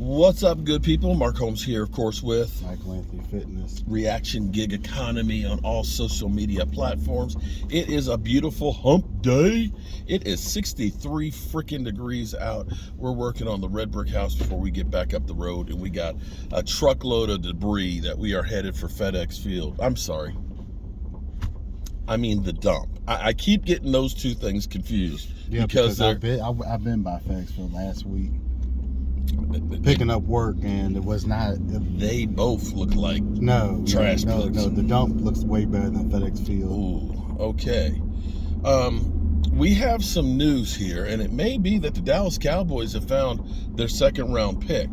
What's up, good people? Mark Holmes here, of course, with Michael Anthony Fitness. Reaction Gig Economy on all social media platforms. It is a beautiful hump day. It is 63 freaking degrees out. We're working on the red brick house before we get back up the road, and we got a truckload of debris that we are headed for FedEx Field. I'm sorry. I mean the dump. I keep getting those two things confused. Yeah, because I've been by FedEx Field last week. Picking up work, and it was not. They both look like trash picks. No, the dump looks way better than FedEx Field. Ooh, okay. We have some news here, and it may be that the Dallas Cowboys have found their second round pick.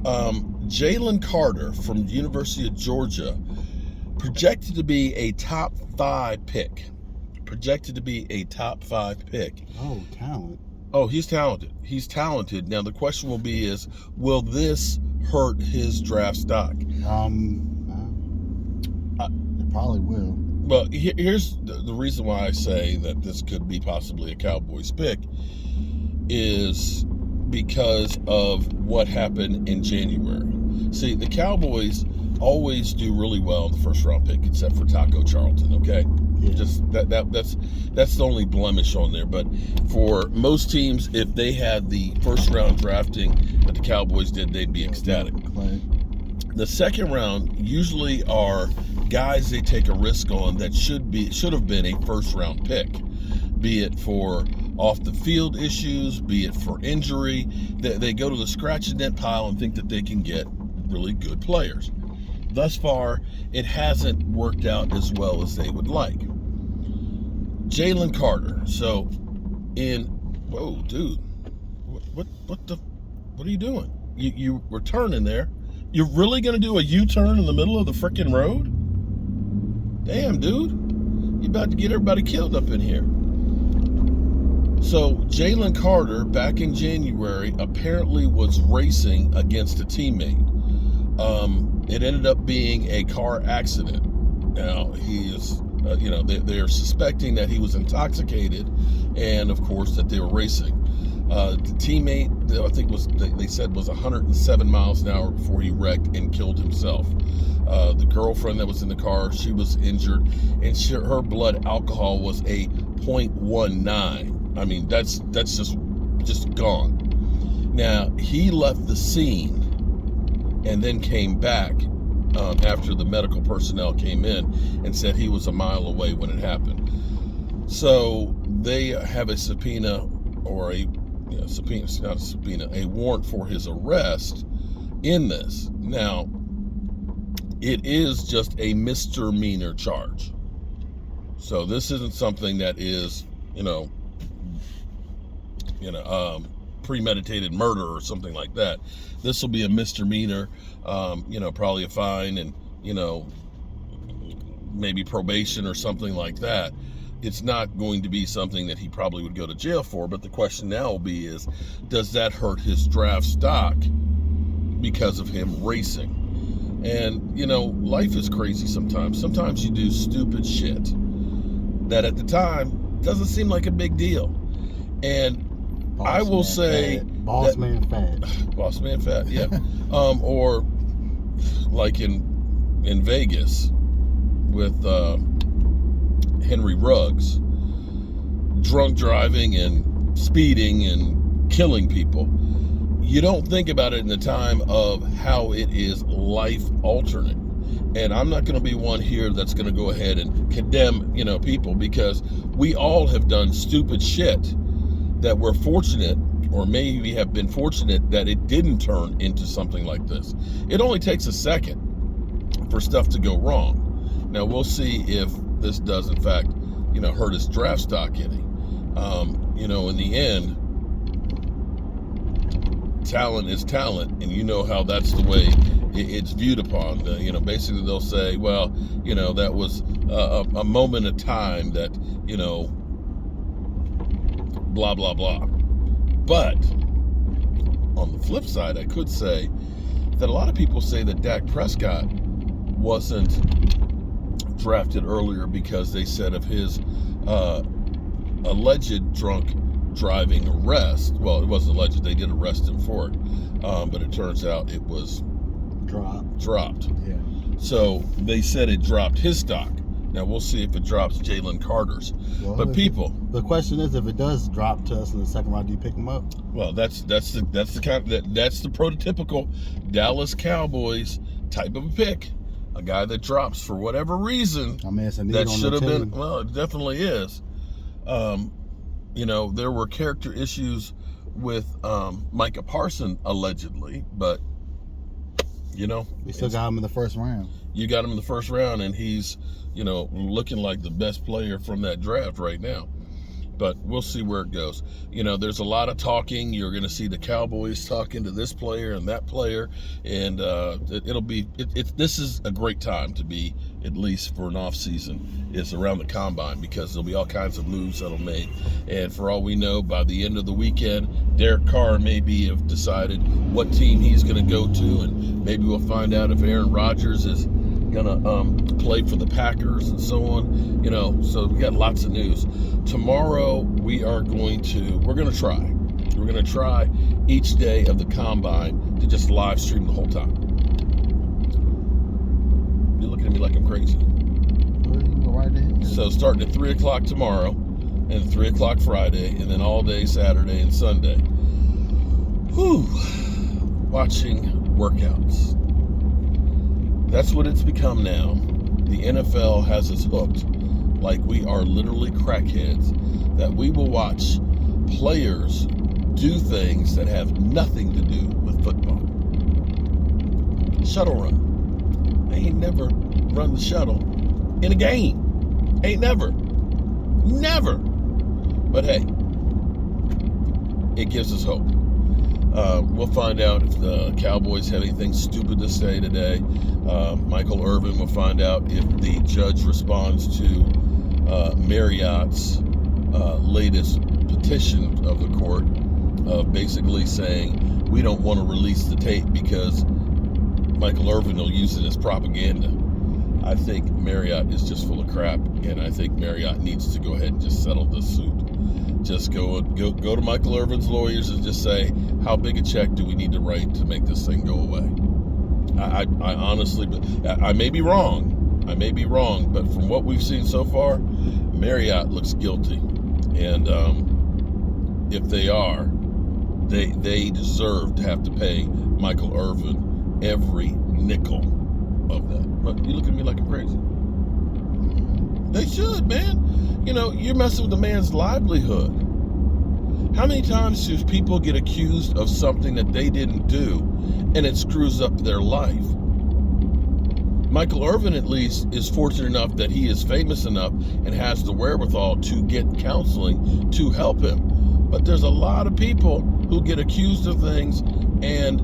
Jalen Carter from the University of Georgia, projected to be a top 5 pick. Oh, talent. Oh, he's talented. He's talented. Now the question will be is, will this hurt his draft stock? It probably will. Well, here's the reason why I say that this could be possibly a Cowboys pick is because of what happened in January. See, the Cowboys always do really well in the first round pick, except for Taco Charlton, okay? Yeah. Just that's the only blemish on there. But for most teams, if they had the first round drafting that the Cowboys did, they'd be ecstatic. The second round usually are guys they take a risk on that should have been a first round pick, be it for off the field issues, be it for injury. They go to the scratch and dent pile and think that they can get really good players. Thus far, it hasn't worked out as well as they would like. Jalen Carter. So, whoa, dude, what are you doing? You were turning there. You're really gonna do a U-turn in the middle of the frickin' road? Damn, dude, you about to get everybody killed up in here. So Jalen Carter, back in January, apparently was racing against a teammate. It ended up being a car accident. Now, he is, they're suspecting that he was intoxicated and, of course, that they were racing. The teammate, I think they said was 107 miles an hour before he wrecked and killed himself. The girlfriend that was in the car, she was injured, and her blood alcohol was a 0.19. I mean, that's just gone. Now, he left the scene and then came back after the medical personnel came in and said he was a mile away when it happened. So they have a subpoena, or a warrant for his arrest in this. Now, it is just a misdemeanor charge. So this isn't something that is, premeditated murder or something like that. This will be a misdemeanor, probably a fine and, maybe probation or something like that. It's not going to be something that he probably would go to jail for, but the question now will be is, does that hurt his draft stock because of him racing? And, life is crazy sometimes. Sometimes you do stupid shit that at the time doesn't seem like a big deal. And I will say boss man fat, yeah. Or like in Vegas with Henry Ruggs, drunk driving and speeding and killing people. You don't think about it in the time of how it is life alternate. And I'm not going to be one here that's going to go ahead and condemn, people, because we all have done stupid shit that we're fortunate, or maybe have been fortunate, that it didn't turn into something like this. It only takes a second for stuff to go wrong. Now, we'll see if this does, in fact, hurt his draft stock any. In the end, talent is talent, and how that's the way it's viewed upon. Basically they'll say, well, that was a moment of time that, blah, blah, blah. But on the flip side, I could say that a lot of people say that Dak Prescott wasn't drafted earlier because they said of his alleged drunk driving arrest. Well, it wasn't alleged. They did arrest him for it. But it turns out it was dropped. Yeah. So they said it dropped his stock. Now we'll see if it drops Jalen Carter's. Well, but people, the question is, if it does drop to us in the second round, do you pick him up? well, that's the prototypical Dallas Cowboys type of a pick. A guy that drops for whatever reason. I mean, it's a need That on should the have team. been. Well, it definitely is. There were character issues with Micah Parsons allegedly, but We still got him in the first round. you got him in the first round, and he's looking like the best player from that draft right now. But we'll see where it goes. There's a lot of talking. You're going to see the Cowboys talking to this player and that player, and this is a great time to be, at least for an off season. It's around the combine, because there'll be all kinds of moves that'll make. And for all we know, by the end of the weekend, Derek Carr have decided what team he's going to go to, and maybe we'll find out if Aaron Rodgers is gonna play for the Packers and so on. So we got lots of news. Tomorrow we're gonna try each day of the combine to just live stream the whole time. You're looking at me like I'm crazy. Well, you can go right ahead. So starting at 3 o'clock tomorrow, and 3 o'clock Friday, and then all day Saturday and Sunday. Watching workouts. That's what it's become now. The NFL has us hooked, like we are literally crackheads, that we will watch players do things that have nothing to do with football. Shuttle run. They ain't never run the shuttle in a game. Ain't never. Never. But hey, it gives us hope. We'll find out if the Cowboys have anything stupid to say today. Michael Irvin will find out if the judge responds to Marriott's latest petition of the court, basically saying we don't want to release the tape because Michael Irvin will use it as propaganda. I think Marriott is just full of crap, and I think Marriott needs to go ahead and just settle this suit. Just go to Michael Irvin's lawyers and just say, how big a check do we need to write to make this thing go away? I honestly, I may be wrong, but from what we've seen so far, Marriott looks guilty, and if they are, they deserve to have to pay Michael Irvin every nickel of that. But you look at me like I'm crazy. They should, man. You're messing with the man's livelihood. How many times do people get accused of something that they didn't do, and it screws up their life? Michael Irvin, at least, is fortunate enough that he is famous enough and has the wherewithal to get counseling to help him. But there's a lot of people who get accused of things, and,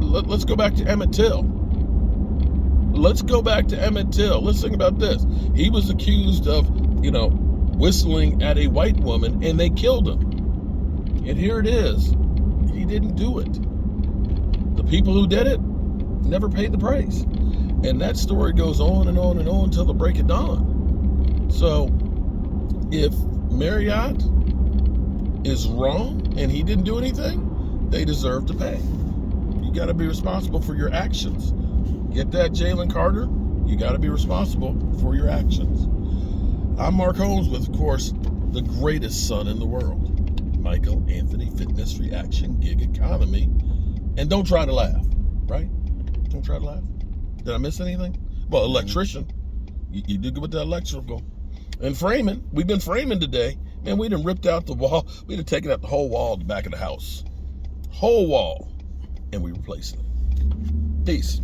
let's go back to Emmett Till. Let's think about this. He was accused of, whistling at a white woman, and they killed him. And here it is. He didn't do it. The people who did it never paid the price. And that story goes on and on and on until the break of dawn. So if Marriott is wrong and he didn't do anything, they deserve to pay. You got to be responsible for your actions. Get that, Jalen Carter? You got to be responsible for your actions. I'm Mark Holmes with, of course, the greatest son in the world, Michael Anthony Fitness Reaction Gig Economy. And don't try to laugh, right? Don't try to laugh. Did I miss anything? Well, electrician. You do good with the electrical. And framing. We've been framing today. Man, we done ripped out the wall. We done taken out the whole wall at the back of the house. Whole wall. And we replacing it. Peace.